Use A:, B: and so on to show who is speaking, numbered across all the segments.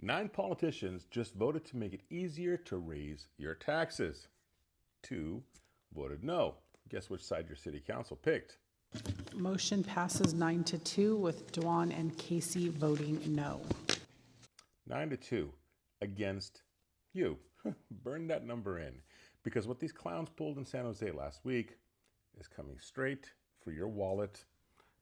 A: 9 politicians just voted to make it easier to raise your taxes. 2 voted no. Guess which side your city council picked?
B: Motion passes 9-2 with Doan and Casey voting no.
A: 9-2 against you. Burn that number in, because what these clowns pulled in San Jose last week is coming straight for your wallet,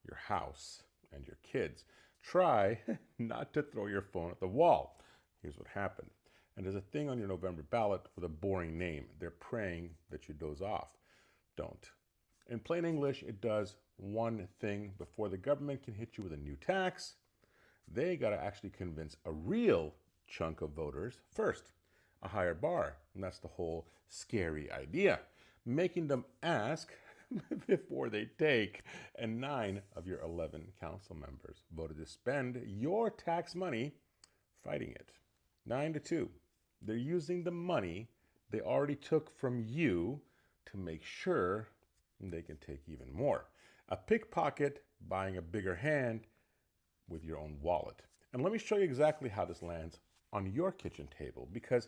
A: your house, and your kids. Try not to throw your phone at the wall. Here's what happened. And there's a thing on your November ballot with a boring name. They're praying that you doze off. Don't. In plain English, it does one thing. Before the government can hit you with a new tax, they got to actually convince a real chunk of voters first. A higher bar. And that's the whole scary idea. Making them ask before they take. And 9 of your 11 council members voted to spend your tax money fighting it. 9-2. They're using the money they already took from you to make sure they can take even more. A pickpocket buying a bigger hand with your own wallet. And let me show you exactly how this lands on your kitchen table, because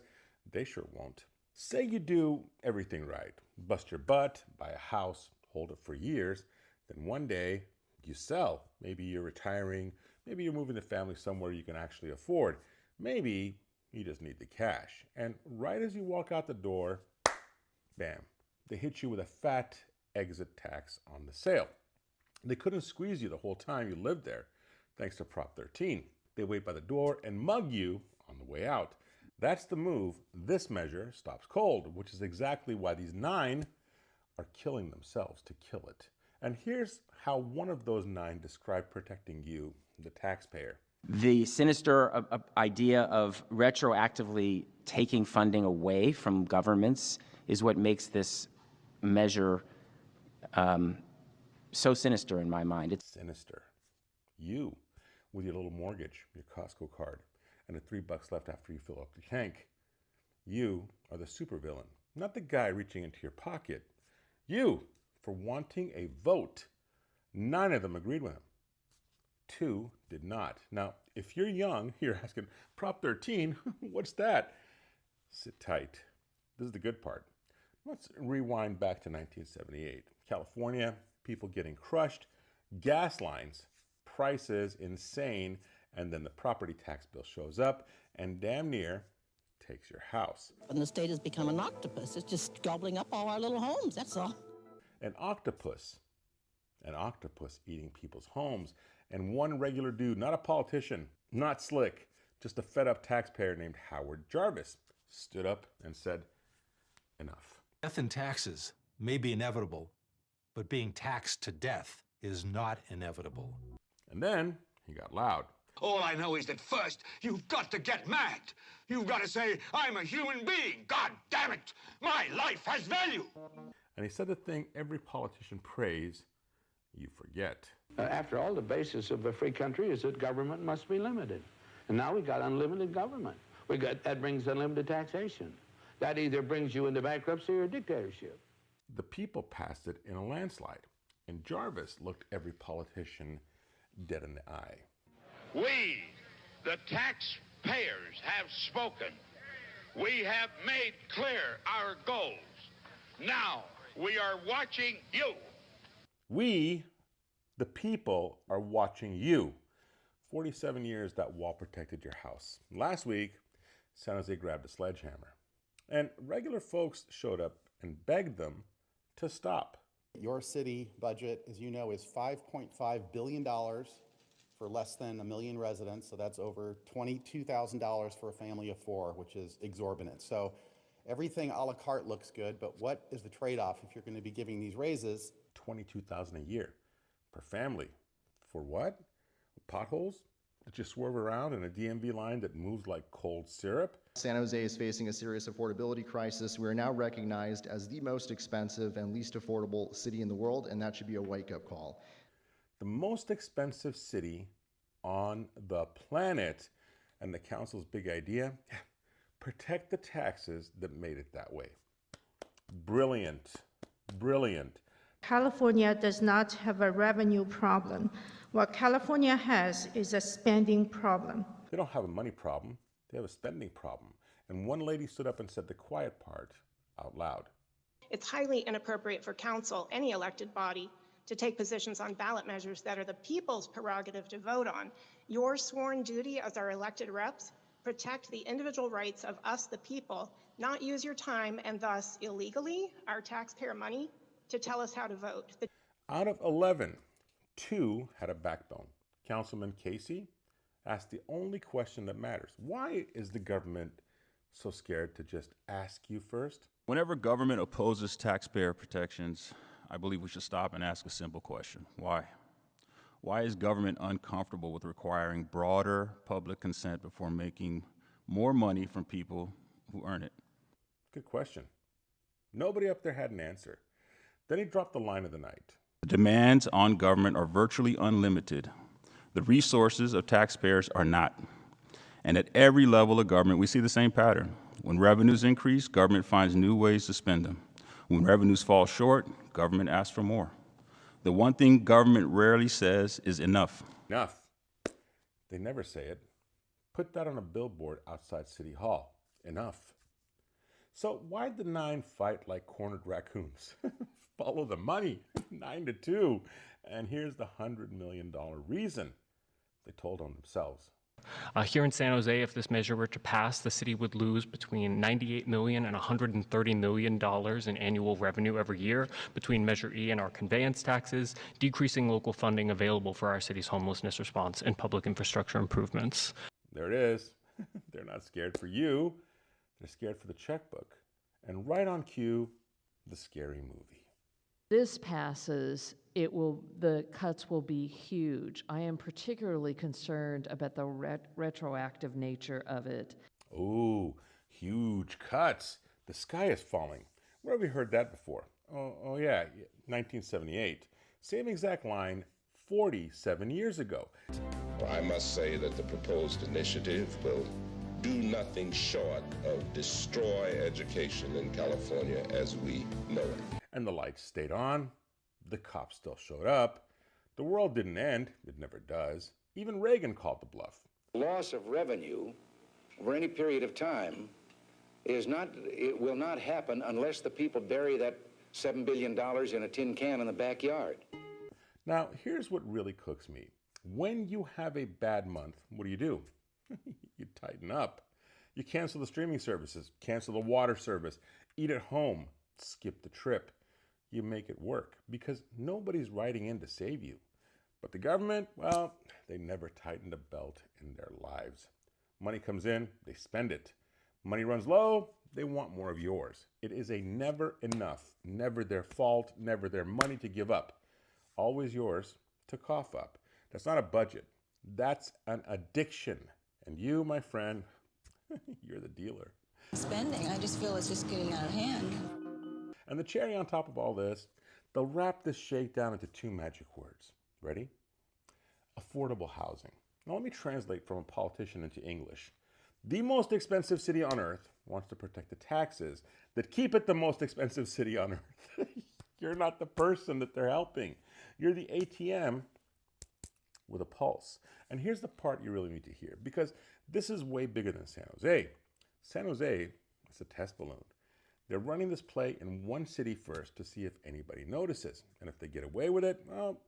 A: they sure won't. Say you do everything right, bust your butt, buy a house, hold it for years, then one day you sell. Maybe you're retiring, maybe you're moving the family somewhere you can actually afford. Maybe you just need the cash. And right as you walk out the door, bam, they hit you with a fat exit tax on the sale. They couldn't squeeze you the whole time you lived there, thanks to Prop 13. They wait by the door and mug you on the way out. That's the move. This measure stops cold, which is exactly why these 9 are killing themselves to kill it. And here's how one of those 9 described protecting you, the taxpayer.
C: The sinister idea of retroactively taking funding away from governments is what makes this measure so sinister in my mind. It's
A: sinister. You, with your little mortgage, your Costco card, and the $3 left after you fill up the tank. You are the supervillain, not the guy reaching into your pocket. You, for wanting a vote. 9 of them agreed with him. 2 did not. Now, if you're young, you're asking, Prop 13, what's that? Sit tight. This is the good part. Let's rewind back to 1978. California, people getting crushed, gas lines, prices insane, and then the property tax bill shows up and damn near takes your house.
D: And the state has become an octopus. It's just gobbling up all our little homes, that's all.
A: An octopus eating people's homes. And one regular dude, not a politician, not slick, just a fed up taxpayer named Howard Jarvis, stood up and said, enough.
E: Death and taxes may be inevitable, but being taxed to death is not inevitable.
A: And then he got loud.
F: All I know is that first, you've got to get mad. You've got to say, I'm a human being. God damn it. My life has value.
A: And he said the thing every politician prays, you forget.
G: After all, the basis of a free country is that government must be limited. And now we got unlimited government. That brings unlimited taxation. That either brings you into bankruptcy or dictatorship.
A: The people passed it in a landslide. And Jarvis looked every politician dead in the eye.
H: We, the taxpayers, have spoken. We have made clear our goals. Now we are watching you.
A: We, the people, are watching you. 47 years that wall protected your house. Last week, San Jose grabbed a sledgehammer. And regular folks showed up and begged them to stop.
I: Your city budget, as you know, is $5.5 billion for less than 1 million residents. So that's over $22,000 for a family of 4, which is exorbitant. So everything a la carte looks good, but what is the trade-off if you're going to be giving these raises?
A: $22,000 a year per family. For what? Potholes that you swerve around in a DMV line that moves like cold syrup?
J: San Jose is facing a serious affordability crisis. We are now recognized as the most expensive and least affordable city in the world, and that should be a wake-up call.
A: The most expensive city on the planet. And the council's big idea? Protect the taxes that made it that way. Brilliant. Brilliant.
K: California does not have a revenue problem. What California has is a spending problem.
A: They don't have a money problem. They have a spending problem. And one lady stood up and said the quiet part out loud.
L: It's highly inappropriate for council, any elected body, to take positions on ballot measures that are the people's prerogative to vote on. Your sworn duty as our elected reps, protect the individual rights of us, the people, not use your time and thus illegally our taxpayer money to tell us how to vote.
A: Out of 11, 2 had a backbone. Councilman Casey asked the only question that matters. Why is the government so scared to just ask you first?
M: Whenever government opposes taxpayer protections, I believe we should stop and ask a simple question. Why? Why is government uncomfortable with requiring broader public consent before making more money from people who earn it?
A: Good question. Nobody up there had an answer. Then he dropped the line of the night.
M: The demands on government are virtually unlimited. The resources of taxpayers are not. And at every level of government, we see the same pattern. When revenues increase, government finds new ways to spend them. When revenues fall short, government asks for more. The one thing government rarely says is enough.
A: Enough. They never say it. Put that on a billboard outside City Hall. Enough. So why'd the 9 fight like cornered raccoons? Follow the money, 9-2. And here's the $100 million reason. They told on themselves.
N: Here in San Jose, if this measure were to pass, the city would lose between $98 million and $130 million in annual revenue every year between Measure E and our conveyance taxes, decreasing local funding available for our city's homelessness response and public infrastructure improvements.
A: There it is. They're not scared for you. They're scared for the checkbook. And right on cue, the scary movie.
O: This passes, the cuts will be huge. I am particularly concerned about the retroactive nature of it.
A: Oh, huge cuts. The sky is falling. Where have we heard that before? Oh yeah, 1978. Same exact line 47 years ago.
P: I must say that the proposed initiative will do nothing short of destroy education in California as we know it.
A: And the lights stayed on. The cops still showed up. The world didn't end. It never does. Even Reagan called the bluff.
Q: Loss of revenue over any period of time it will not happen unless the people bury that $7 billion in a tin can in the backyard.
A: Now, here's what really cooks me. When you have a bad month, what do? You tighten up. You cancel the streaming services, cancel the water service, eat at home, skip the trip. You make it work because nobody's writing in to save you. But the government, well, they never tightened a belt in their lives. Money comes in, they spend it. Money runs low, they want more of yours. It is a never enough, never their fault, never their money to give up. Always yours to cough up. That's not a budget. That's an addiction. And you, my friend, you're the dealer.
R: Spending, I just feel it's just getting out of hand.
A: And the cherry on top of all this, they'll wrap this shakedown into 2 magic words. Ready? Affordable housing. Now let me translate from a politician into English. The most expensive city on earth wants to protect the taxes that keep it the most expensive city on earth. You're not the person that they're helping. You're the ATM with a pulse. And here's the part you really need to hear, because this is way bigger than San Jose. San Jose is a test balloon. They're running this play in one city first to see if anybody notices. And if they get away with it, well,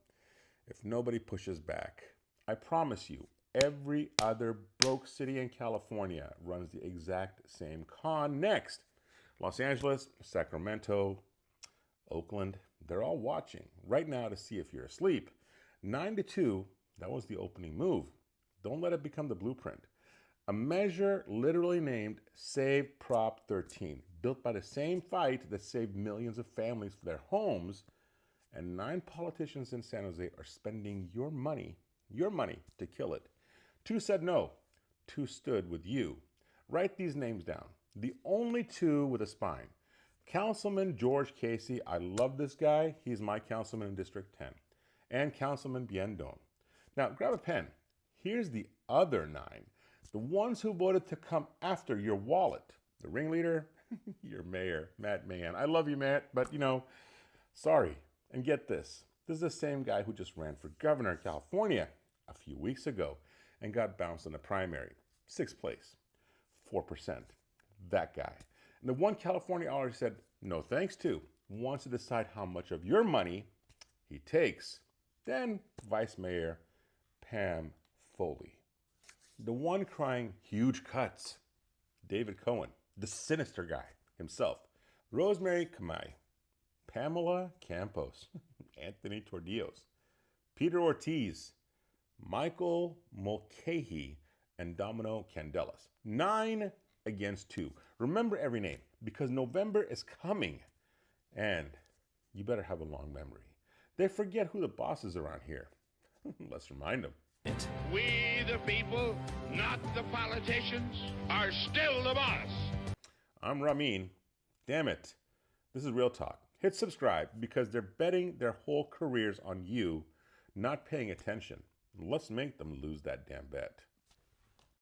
A: if nobody pushes back. I promise you, every other broke city in California runs the exact same con next. Los Angeles, Sacramento, Oakland, they're all watching right now to see if you're asleep. 9-2, that was the opening move. Don't let it become the blueprint. A measure literally named Save Prop 13, built by the same fight that saved millions of families for their homes, and 9 politicians in San Jose are spending your money to kill it. 2 said no, 2 stood with you. Write these names down. The only 2 with a spine. Councilman George Casey, I love this guy. He's my councilman in District 10. And Councilman Doan. Now grab a pen. Here's the other 9. The ones who voted to come after your wallet. The ringleader, your mayor, Matt Mahan. I love you, Matt, but sorry. And get this. This is the same guy who just ran for governor in California a few weeks ago and got bounced in the primary. 6th place. 4%. That guy. And the one California already said no thanks to wants to decide how much of your money he takes. Then Vice Mayor Pam Foley. The one crying huge cuts, David Cohen, the sinister guy himself. Rosemary Kamai, Pamela Campos, Anthony Tordillos, Peter Ortiz, Michael Mulcahy, and Domino Candelas. 9 against 2. Remember every name, because November is coming, and you better have a long memory. They forget who the boss is around here. Let's remind them.
H: We, the people, not the politicians, are still the boss.
A: I'm Ramin. Damn it. This is Real Talk. Hit subscribe because they're betting their whole careers on you not paying attention. Let's make them lose that damn bet.